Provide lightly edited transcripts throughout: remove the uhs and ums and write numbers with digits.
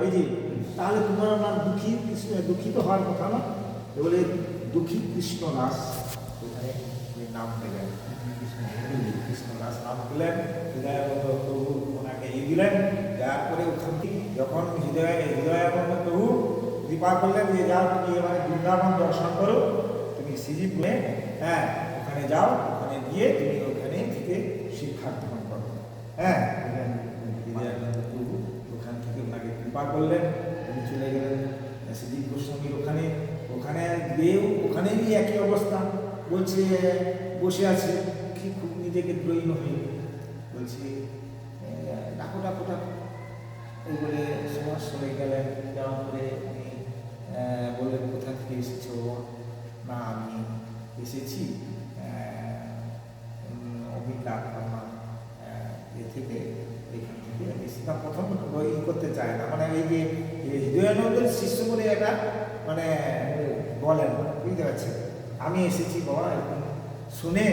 ওই যে তাহলে তোমার নাম দুঃখী কৃষ্ণ, দুঃখিত হওয়ার কথা না, বলে দুঃখী কৃষ্ণদাস, ওখানে নাম দেবেন কৃষ্ণদাস নাম দিলেন। হৃদয়ানন্দ প্রভু ওনাকে দিলেন, দেওয়ার পরে ওখান থেকে যখন হৃদয়ানন্দ প্রভু কৃপা করলেন যে যাও তুমি এবারে বৃন্দাবন দর্শন করো, তুমি শ্রীজীব বলে হ্যাঁ ওখানে যাও, ওখানে গিয়ে তুমি ওখানে থেকে শিক্ষা গ্রহণ করো। হ্যাঁ হৃদয়ানন্দ প্রভু ওখান থেকে ওনাকে কৃপা করলেন, উনি চলে গেলেন শ্রীজীব গোস্বামীর ওখানে। ওখানে গিয়েও ওখানেই একই অবস্থা, বলছে বসে আছে কি খুব নিজেকে দ্রৈণ হয়ে বলছি ডাকো ডাকো ডাকো, এই বলে সমাজ চলে গেলেন। যাওয়ার পরে উনি বললেন কোথা থেকে এসেছো? না আমি এসেছি অভিজ্ঞাত আমার এ থেকে, এখান থেকে এসেছি। না প্রথম ই করতে চায় না, মানে এই যে হৃদয়ানন্দের শিষ্য বলে এটা মানে বলেন, বুঝতে পারছেন? আমি এসেছি বাবা এরকম শুনে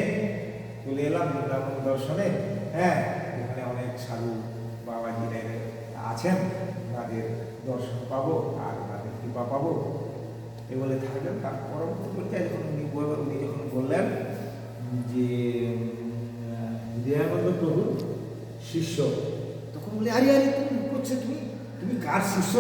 চলে এলাম বৃন্দাবন দর্শনে। হ্যাঁ এখানে অনেক সাধু বাবাজিরা আছেন, তাদের দর্শন পাবো আর তাদের কৃপা পাবো, এ বলে থাকবেন। তার পরবর্তী পর্যায়ে যখন উনি যখন বললেন যে হৃদয়ানন্দ প্রভু শিষ্য, তখন বলে আরে আরে তুমি করছো, তুমি তুমি কার শিষ্য?